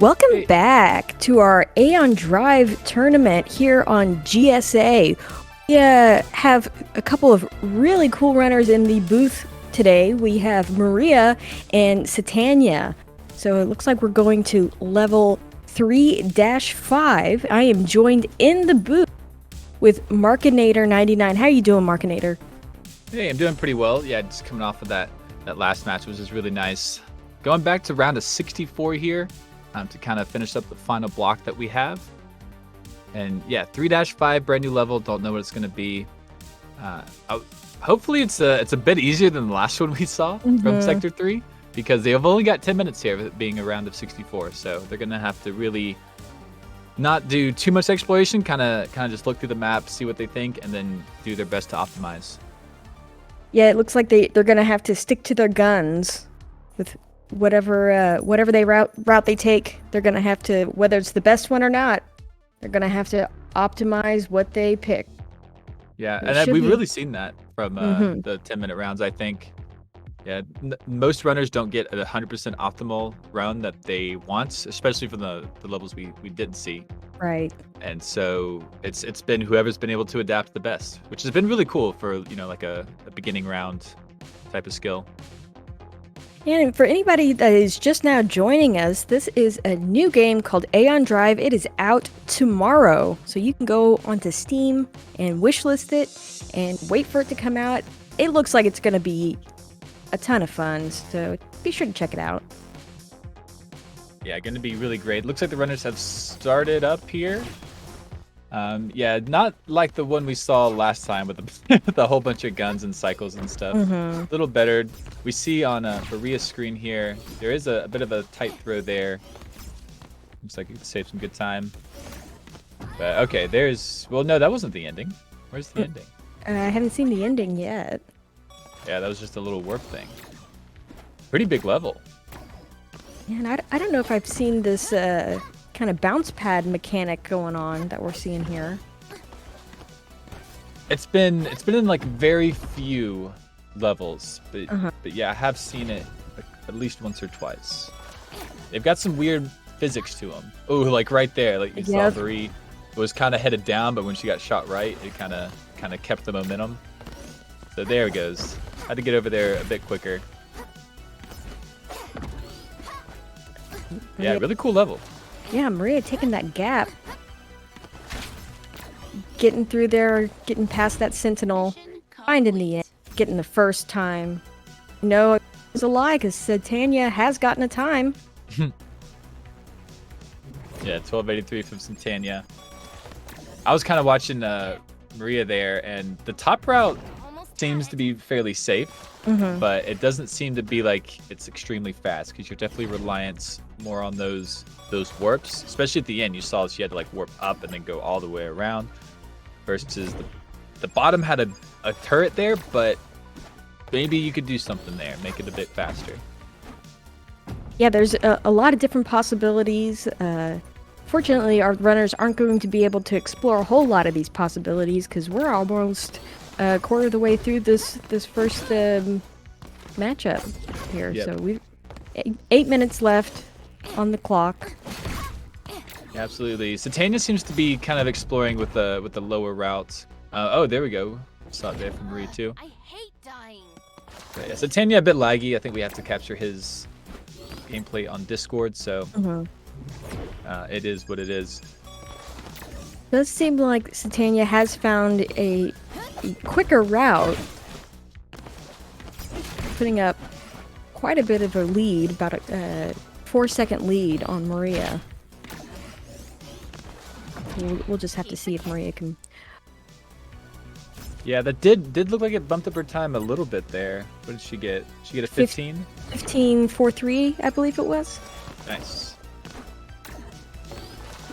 Welcome back to our Aeon Drive tournament here on GSA. We have a couple of really cool runners in the booth today. We have Maria and Satanya. So it looks like we're going to level 3-5. I am joined in the booth with Markinator99. How are you doing, Markinator? Hey, I'm doing pretty well. Yeah, just coming off of that last match, which was really nice. Going back to round of 64 here. To kind of finish up the final block that we have. And yeah, 3-5, brand new level. Don't know what it's going to be. Hopefully it's a bit easier than the last one we saw from Sector 3, because they've only got 10 minutes here, it being a round of 64. So they're going to have to really not do too much exploration, kind of just look through the map, see what they think, and then do their best to optimize. Yeah, it looks like they're going to have to stick to their guns with whatever route they take. They're gonna have to, whether it's the best one or not, they're gonna have to optimize what they pick. Yeah, and we've really seen that from the 10-minute rounds. I think, yeah, most runners don't get a 100% optimal run that they want, especially from the levels we didn't see. Right. And so it's been whoever's been able to adapt the best, which has been really cool for like a beginning round type of skill. And for anybody that is just now joining us, this is a new game called Aeon Drive. It is out tomorrow. So you can go onto Steam and wishlist it and wait for it to come out. It looks like it's going to be a ton of fun, so be sure to check it out. Yeah, going to be really great. Looks like the runners have started up here. Yeah, not like the one we saw last time with the whole bunch of guns and cycles and stuff. A little better. We see on Maria's screen here, there is a bit of a tight throw there. Looks like you could save some good time. But okay, well, no, that wasn't the ending. Where's the ending? I haven't seen the ending yet. Yeah, that was just a little warp thing. Pretty big level. Yeah, and I don't know if I've seen this kind of bounce pad mechanic going on that we're seeing here. It's been in like very few levels, but yeah, I have seen it at least once or twice. They've got some weird physics to them. Oh, like right there, like you saw Marie was kind of headed down, but when she got shot right, it kind of kept the momentum. So there it goes. Had to get over there a bit quicker. Yeah, really cool level. Yeah, Maria taking that gap. Getting through there, getting past that sentinel. Finding the end. Getting the first time. No, it was a lie, because Satanya has gotten a time. Yeah, 1283 from Satanya. I was kind of watching Maria there, and the top route seems to be fairly safe, but it doesn't seem to be like it's extremely fast, because you're definitely reliant more on those warps, especially at the end. You saw she had to like warp up and then go all the way around, versus the bottom had a turret there, but maybe you could do something there, make it a bit faster. Yeah, there's a lot of different possibilities. Fortunately, our runners aren't going to be able to explore a whole lot of these possibilities, because we're almost a quarter of the way through this first matchup here. Yep. So we've 8 minutes left on the clock. Absolutely. Satanya seems to be kind of exploring with the lower routes. Oh, there we go. Saw it there from Marie too. I hate dying. But yeah, Satanya a bit laggy. I think we have to capture his gameplay on Discord, so it is what it is. It does seem like Satanya has found a quicker route, putting up quite a bit of a lead, about a 4-second lead on Maria. We'll just have to see if Maria can. Yeah, that did look like it bumped up her time a little bit there. What did she get? She get a 15? 15.43, I believe it was. Nice.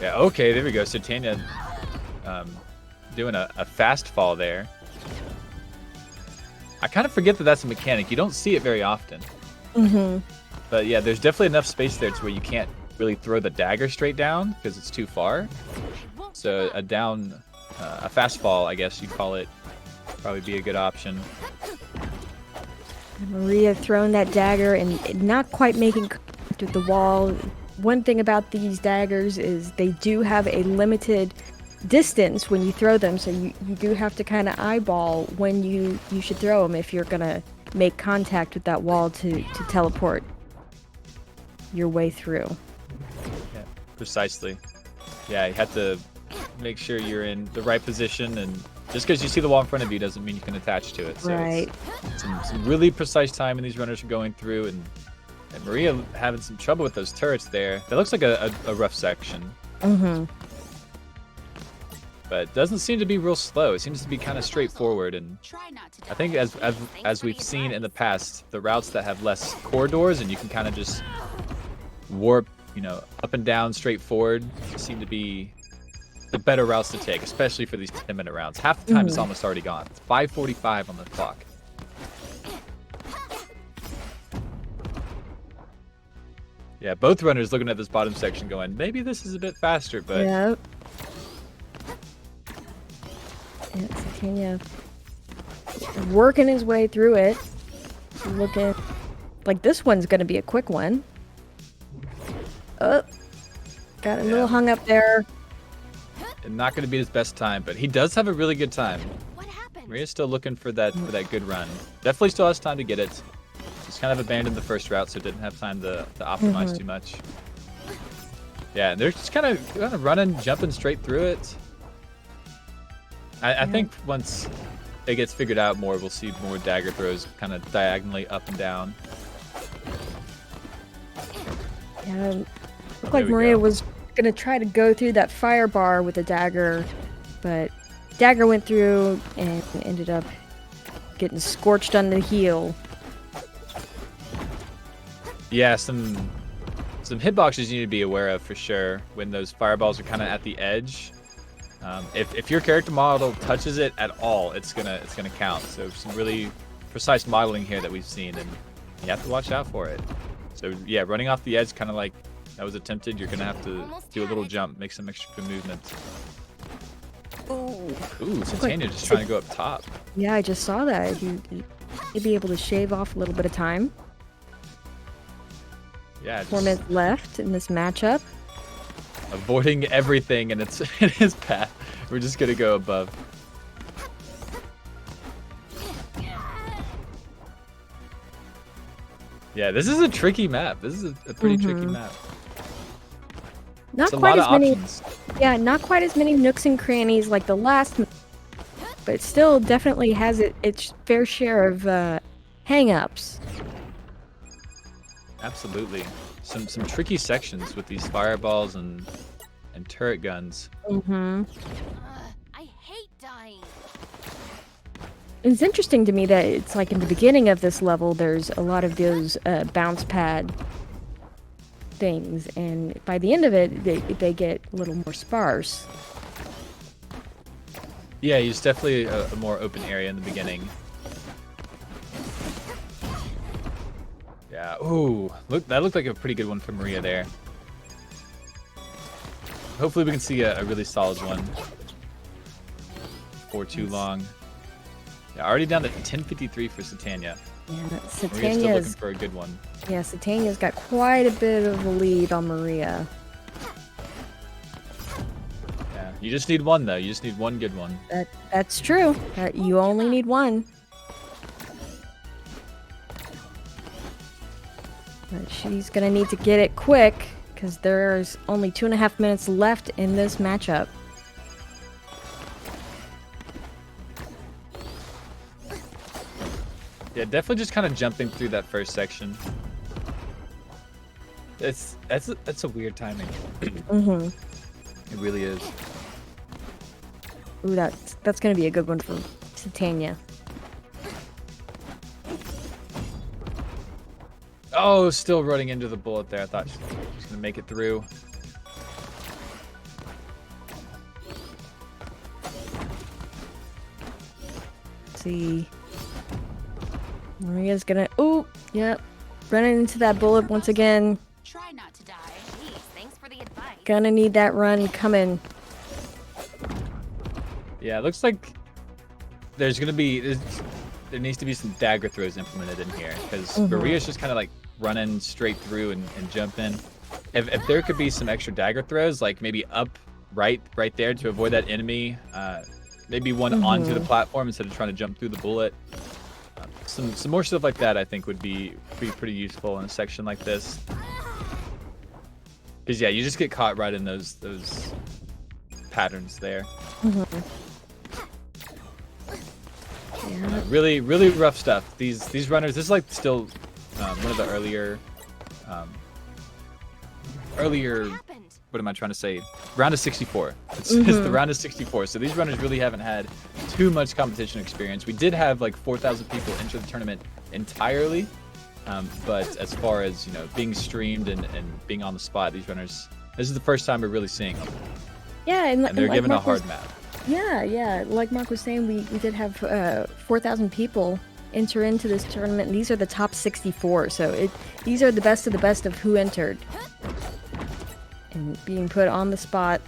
Yeah, okay, there we go. Satanya doing a fast fall there. I kind of forget that that's a mechanic. You don't see it very often. But yeah, there's definitely enough space there to where you can't really throw the dagger straight down because it's too far. So a fast fall, I guess you'd call it, probably be a good option. Maria throwing that dagger and not quite making contact with the wall. one thing about these daggers is they do have a limited distance when you throw them, so you do have to kind of eyeball when you should throw them if you're gonna make contact with that wall to teleport your way through. Yeah, precisely. Yeah, you have to make sure you're in the right position, and just because you see the wall in front of you doesn't mean you can attach to it. So Right. it's some really precise timing these runners are going through, and Maria having some trouble with those turrets there. That looks like a rough section. Mm-hmm. But it doesn't seem to be real slow. It seems to be kind of straightforward, and I think as we've seen in the past, the routes that have less corridors and you can kind of just warp, up and down straight forward seem to be the better routes to take, especially for these 10-minute rounds. Half the time is almost already gone. It's 5:45 on the clock. Yeah, both runners looking at this bottom section going, maybe this is a bit faster, but... Yep. Yeah, Satanya working his way through it. Looking like this one's gonna be a quick one. Oh, got a little hung up there. And not going to be his best time, but he does have a really good time. What happened? Maria's still looking for that good run. Definitely still has time to get it. Just kind of abandoned the first route, so didn't have time to optimize too much. Yeah, and they're just kind of running, jumping straight through it. I think once it gets figured out more, we'll see more dagger throws kind of diagonally up and down. Yeah, looked like Maria was gonna try to go through that fire bar with a dagger, but dagger went through and ended up getting scorched on the heel. Yeah, some hitboxes you need to be aware of for sure when those fireballs are kind of at the edge. If your character model touches it at all, it's gonna count. So some really precise modeling here that we've seen, and you have to watch out for it. So yeah, running off the edge, kind of like that was attempted. You're gonna have to do a little jump, make some extra movement. Ooh, Satanya just trying to go up top. Yeah, I just saw that. He'd be able to shave off a little bit of time. Yeah, 4 minutes left in this matchup. Avoiding everything in his path. We're just gonna go above. Yeah, this is a tricky map. This is a pretty tricky map. Not It's quite a as lot of many. options. Yeah, not quite as many nooks and crannies like the last, but it still definitely has its fair share of hang-ups. Absolutely. Some tricky sections with these fireballs and turret guns. Mm-hmm. I hate dying. It's interesting to me that it's like in the beginning of this level, there's a lot of those bounce pad things, and by the end of it, they get a little more sparse. Yeah, it's definitely a more open area in the beginning. Yeah. Ooh, that looked like a pretty good one for Maria there. Hopefully we can see a really solid one before too long. Yeah, already down to 10:53 for Satanya. Yeah, Maria's still looking Satanya's for a good one. yeah, Satanya's got quite a bit of a lead on Maria. Yeah, you just need one though. You just need one good one. That's true. You only need one. But she's gonna need to get it quick, because there's only 2.5 minutes left in this matchup. Yeah, definitely just kind of jumping through that first section. That's a weird timing. Mm-hmm. It really is. Ooh, that's gonna be a good one for Satanya. Oh, still running into the bullet there. I thought she was gonna make it through. Let's see. Maria's gonna. Ooh, yep. Running into that bullet once again. Try not to die. Please, thanks for the advice. Gonna need that run coming. Yeah, it looks like there needs to be some dagger throws implemented in here, because Maria's just kind of like running straight through and jumping. if there could be some extra dagger throws, like maybe up right there to avoid that enemy, maybe one onto the platform instead of trying to jump through the bullet. Some more stuff like that I think would be pretty useful in a section like this. Because yeah, you just get caught right in those patterns there. Yeah. Really rough stuff. These runners. This is like still one of the earlier. What am I trying to say? Round of 64. It's the round of 64. So these runners really haven't had too much competition experience. We did have like 4,000 people enter the tournament entirely. But as far as, you know, being streamed and being on the spot, these runners, this is the first time we're really seeing them. Yeah, and they're like given Mark a hard map. Yeah. Like Mark was saying, we did have 4,000 people enter into this tournament. And these are the top 64. So these are the best of who entered. And being put on the spot,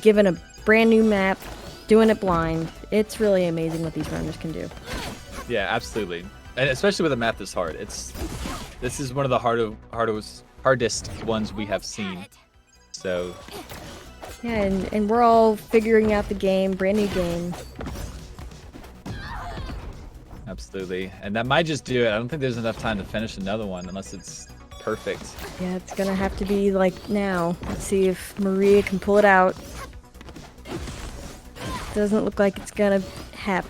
given a brand new map, doing it blind. It's really amazing what these runners can do. Yeah, absolutely. And especially with a map this hard. This is one of the hardest ones we have seen. So yeah, and we're all figuring out the game, brand new game. Absolutely. And that might just do it. I don't think there's enough time to finish another one unless it's perfect. Yeah, it's gonna have to be like now. Let's see if Maria can pull it out. Doesn't look like it's gonna happen.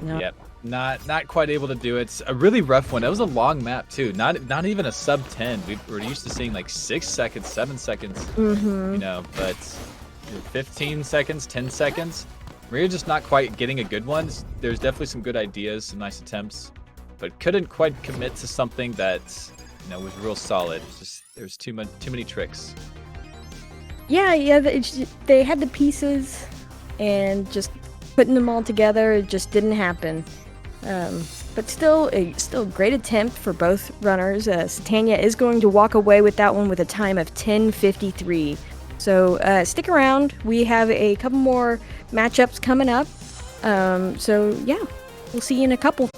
No. Yep. Not quite able to do it. It's a really rough one. That was a long map too. Not even a sub 10. We're used to seeing like 6 seconds, 7 seconds. You know, but 15 seconds, 10 seconds. Maria just not quite getting a good one. There's definitely some good ideas, some nice attempts, but couldn't quite commit to something that, you know, was real solid. It's just there's too many tricks. Yeah. They had the pieces, and just putting them all together, it just didn't happen. But still a great attempt for both runners. Satanya is going to walk away with that one with a time of 10:53. So stick around. We have a couple more matchups coming up. So yeah, we'll see you in a couple.